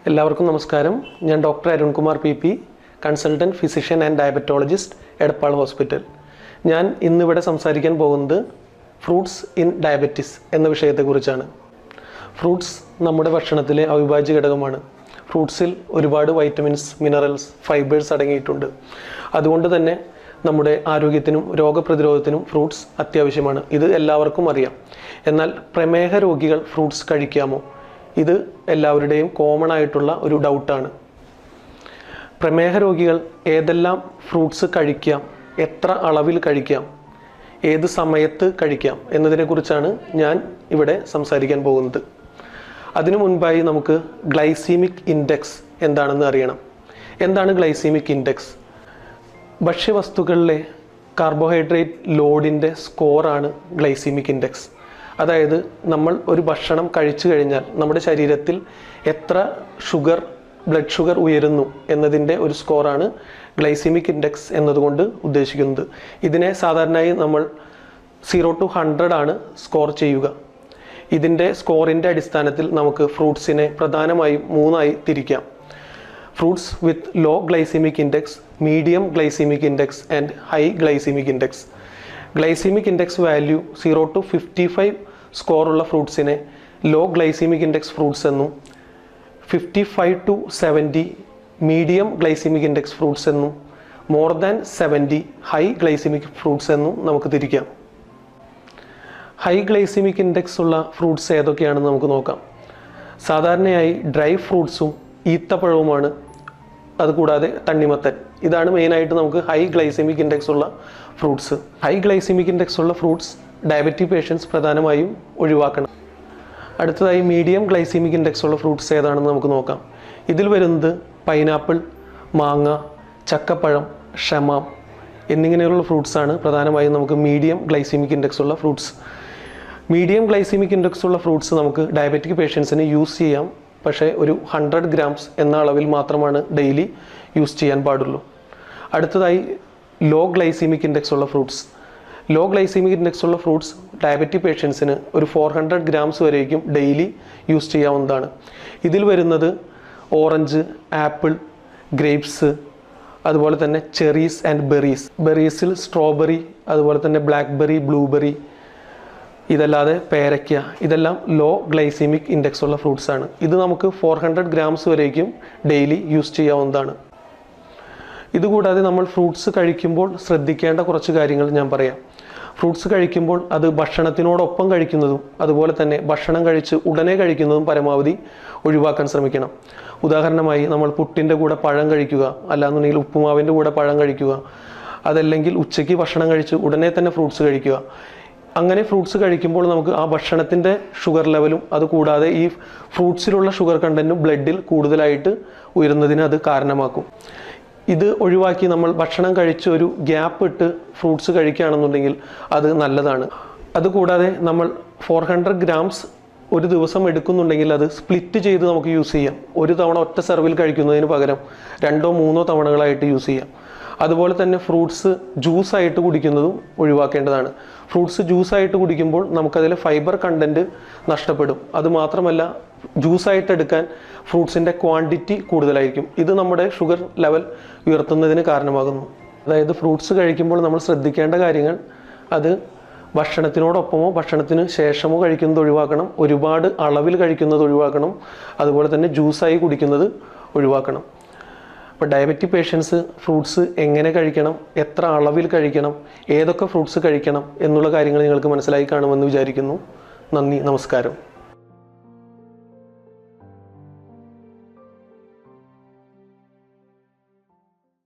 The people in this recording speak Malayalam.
എല്ലാവർക്കും നമസ്കാരം. ഞാൻ doctor Arunkumar P, consultant physician and diabetologist, Edappal hospital. ഞാൻ ഇന്നിവിടെ സംസാരിക്കാൻ പോകുന്നത് ഫ്രൂട്ട്സ് ഇൻ ഡയബറ്റിസ് എന്ന വിഷയത്തെക്കുറിച്ചാണ്. ഫ്രൂട്ട്സ് നമ്മുടെ ഭക്ഷണത്തിലെ അവിഭാജ്യ ഘടകമാണ്. ഫ്രൂട്ട്സിൽ ഒരുപാട് വൈറ്റമിൻസ്, മിനറൽസ്, ഫൈബേഴ്സ് അടങ്ങിയിട്ടുണ്ട്. അതുകൊണ്ട് തന്നെ നമ്മുടെ ആരോഗ്യത്തിനും രോഗപ്രതിരോധത്തിനും ഫ്രൂട്ട്സ് അത്യാവശ്യമാണ്. ഇത് എല്ലാവർക്കും അറിയാം. എന്നാൽ പ്രമേഹ രോഗികൾ ഫ്രൂട്ട്സ് കഴിക്കാമോ? ഇത് എല്ലാവരുടെയും കോമൺ ആയിട്ടുള്ള ഒരു ഡൗട്ടാണ്. പ്രമേഹ രോഗികൾ ഏതെല്ലാം ഫ്രൂട്ട്സ് കഴിക്കാം, എത്ര അളവിൽ കഴിക്കാം, ഏത് സമയത്ത് കഴിക്കാം എന്നതിനെക്കുറിച്ചാണ് ഞാൻ ഇവിടെ സംസാരിക്കാൻ പോകുന്നത്. അതിനു മുൻപായി നമുക്ക് ഗ്ലൈസീമിക് ഇൻഡെക്സ് എന്താണെന്ന് അറിയണം. എന്താണ് ഗ്ലൈസീമിക് ഇൻഡെക്സ്? ഭക്ഷ്യവസ്തുക്കളിലെ കാർബോഹൈഡ്രേറ്റ് ലോഡിൻ്റെ സ്കോറാണ് ഗ്ലൈസീമിക് ഇൻഡെക്സ്. അതായത് നമ്മൾ ഒരു ഭക്ഷണം കഴിച്ചു കഴിഞ്ഞാൽ നമ്മുടെ ശരീരത്തിൽ എത്ര ബ്ലഡ് ഷുഗർ ഉയരുന്നു എന്നതിൻ്റെ ഒരു സ്കോറാണ് ഗ്ലൈസീമിക് ഇൻഡെക്സ് എന്നതുകൊണ്ട് ഉദ്ദേശിക്കുന്നത്. ഇതിനെ സാധാരണയായി നമ്മൾ 0 to 100 ആണ് സ്കോർ ചെയ്യുക. ഇതിൻ്റെ സ്കോറിൻ്റെ അടിസ്ഥാനത്തിൽ നമുക്ക് ഫ്രൂട്ട്സിനെ പ്രധാനമായും 3 ആയി തിരിക്കാം: fruits with low glycaemic index, medium glycaemic index and high glycaemic index. Glycaemic index value 0 to 55 സ്കോറുള്ള ഫ്രൂട്ട്സിനെ ലോ ഗ്ലൈസീമിക് ഇൻഡെക്സ് ഫ്രൂട്ട്സ് എന്നും, 55 to 70 medium glycaemic index fruits എന്നും, more than 70 high glycaemic fruits എന്നും നമുക്ക് തിരിക്കാം. ഹൈ ഗ്ലൈസീമിക് ഇൻഡെക്സ് ഉള്ള ഫ്രൂട്ട്സ് ഏതൊക്കെയാണെന്ന് നമുക്ക് നോക്കാം. സാധാരണയായി ഡ്രൈ ഫ്രൂട്ട്സും ഈത്തപ്പഴവുമാണ്. അതുകൂടാതെ തണ്ണിമത്തൻ. ഇതാണ് മെയിനായിട്ട് നമുക്ക് ഹൈ ഗ്ലൈസീമിക് ഇൻഡെക്സ് ഉള്ള ഫ്രൂട്ട്സ്. ഹൈ ഗ്ലൈസീമിക് ഇൻഡെക്സ് ഉള്ള ഫ്രൂട്ട്സ് ഡയബറ്റിക് പേഷ്യൻസ് പ്രധാനമായും ഒഴിവാക്കണം. അടുത്തതായി മീഡിയം ഗ്ലൈസീമിക് ഇൻഡെക്സ് ഉള്ള ഫ്രൂട്ട്സ് ഏതാണെന്ന് നമുക്ക് നോക്കാം. ഇതിൽ വരുന്നത് പൈനാപ്പിൾ, മാങ്ങ, ചക്കപ്പഴം, ഷമാം എന്നിങ്ങനെയുള്ള ഫ്രൂട്ട്സാണ് പ്രധാനമായും നമുക്ക് മീഡിയം ഗ്ലൈസീമിക് ഇൻഡെക്സ് ഉള്ള ഫ്രൂട്ട്സ്. മീഡിയം ഗ്ലൈസീമിക് ഇൻഡെക്സ് ഉള്ള ഫ്രൂട്ട്സ് നമുക്ക് ഡയബറ്റിക് പേഷ്യൻസിന് യൂസ് ചെയ്യാം. പക്ഷേ ഒരു 100 grams എന്ന അളവിൽ മാത്രമാണ് ഡെയിലി യൂസ് ചെയ്യാൻ പാടുള്ളൂ. അടുത്തതായി ലോ ഗ്ലൈസീമിക് ഇൻഡെക്സ് ഉള്ള ഫ്രൂട്ട്സ്. ലോ ഗ്ലൈസീമിക് ഇൻഡെക്സ് ഉള്ള ഫ്രൂട്ട്സ് ഡയബറ്റിക് പേഷ്യൻസിന് ഒരു 400 grams വരേക്കും ഡെയിലി യൂസ് ചെയ്യാവുന്നതാണ്. ഇതിൽ വരുന്നത് ഓറഞ്ച്, ആപ്പിൾ, ഗ്രേപ്സ്, അതുപോലെ തന്നെ ചെറീസ് ആൻഡ് ബെറീസ്. ബെറീസിൽ സ്ട്രോബെറി, അതുപോലെ തന്നെ ബ്ലാക്ക്ബെറി, ബ്ലൂബെറി, ഇതല്ലാതെ പേരയ്ക്ക, ഇതെല്ലാം ലോ ഗ്ലൈസീമിക് ഇൻഡെക്സ് ഉള്ള ഫ്രൂട്ട്സ് ആണ്. ഇത് നമുക്ക് 400 grams വരേക്കും ഡെയിലി യൂസ് ചെയ്യാവുന്നതാണ്. ഇതുകൂടാതെ നമ്മൾ ഫ്രൂട്ട്സ് കഴിക്കുമ്പോൾ ശ്രദ്ധിക്കേണ്ട കുറച്ച് കാര്യങ്ങൾ ഞാൻ പറയാം. ഫ്രൂട്ട്സ് കഴിക്കുമ്പോൾ അത് ഭക്ഷണത്തിനോടൊപ്പം കഴിക്കുന്നതും അതുപോലെ തന്നെ ഭക്ഷണം കഴിച്ച് ഉടനെ കഴിക്കുന്നതും പരമാവധി ഒഴിവാക്കാൻ ശ്രമിക്കണം. ഉദാഹരണമായി നമ്മൾ പുട്ടിൻ്റെ കൂടെ പഴം കഴിക്കുക, അല്ലാന്നുണ്ടെങ്കിൽ ഉപ്പുമാവിൻ്റെ കൂടെ പഴം കഴിക്കുക, അതല്ലെങ്കിൽ ഉച്ചയ്ക്ക് ഭക്ഷണം കഴിച്ച് ഉടനെ തന്നെ ഫ്രൂട്ട്സ് കഴിക്കുക. അങ്ങനെ ഫ്രൂട്ട്സ് കഴിക്കുമ്പോൾ നമുക്ക് ആ ഭക്ഷണത്തിൻ്റെ ഷുഗർ ലെവലും അതുകൂടാതെ ഈ ഫ്രൂട്ട്സിലുള്ള ഷുഗർ കണ്ടൻറ്റും ബ്ലഡിൽ കൂടുതലായിട്ട് ഉയരുന്നതിന് അത് കാരണമാക്കും. ഇത് ഒഴിവാക്കി നമ്മൾ ഭക്ഷണം കഴിച്ച് ഒരു ഗ്യാപ്പ് ഇട്ട് ഫ്രൂട്ട്സ് കഴിക്കുകയാണെന്നുണ്ടെങ്കിൽ അത് നല്ലതാണ്. അതുകൂടാതെ നമ്മൾ 400 grams ഒരു ദിവസം എടുക്കുന്നുണ്ടെങ്കിൽ അത് സ്പ്ലിറ്റ് ചെയ്ത് നമുക്ക് യൂസ് ചെയ്യാം. ഒരു തവണ ഒറ്റ സെർവിൽ കഴിക്കുന്നതിന് പകരം 2 or 3 തവണകളായിട്ട് യൂസ് ചെയ്യാം. അതുപോലെ തന്നെ ഫ്രൂട്ട്സ് ജ്യൂസായിട്ട് കുടിക്കുന്നതും ഒഴിവാക്കേണ്ടതാണ്. ഫ്രൂട്ട്സ് ജ്യൂസായിട്ട് കുടിക്കുമ്പോൾ നമുക്കതിൽ ഫൈബർ കണ്ടൻറ്റ് നഷ്ടപ്പെടും. അതുമാത്രമല്ല, ജ്യൂസായിട്ട് എടുക്കാൻ ഫ്രൂട്ട്സിൻ്റെ ക്വാണ്ടിറ്റി കൂടുതലായിരിക്കും. ഇത് നമ്മുടെ ഷുഗർ ലെവൽ ഉയർത്തുന്നതിന് കാരണമാകുന്നു. അതായത് ഫ്രൂട്ട്സ് കഴിക്കുമ്പോൾ നമ്മൾ ശ്രദ്ധിക്കേണ്ട കാര്യങ്ങൾ, അത് ഭക്ഷണത്തിനോടൊപ്പമോ ഭക്ഷണത്തിന് ശേഷമോ കഴിക്കുന്നത് ഒഴിവാക്കണം, ഒരുപാട് അളവിൽ കഴിക്കുന്നത് ഒഴിവാക്കണം, അതുപോലെ തന്നെ ജ്യൂസായി കുടിക്കുന്നത് ഒഴിവാക്കണം. അപ്പോൾ ഡയബറ്റിക് പേഷ്യൻസ് ഫ്രൂട്ട്സ് എങ്ങനെ കഴിക്കണം, എത്ര അളവിൽ കഴിക്കണം, ഏതൊക്കെ ഫ്രൂട്ട്സ് കഴിക്കണം എന്നുള്ള കാര്യങ്ങൾ നിങ്ങൾക്ക് മനസ്സിലായി കാണുമെന്ന് വിചാരിക്കുന്നു. നന്ദി, നമസ്കാരം.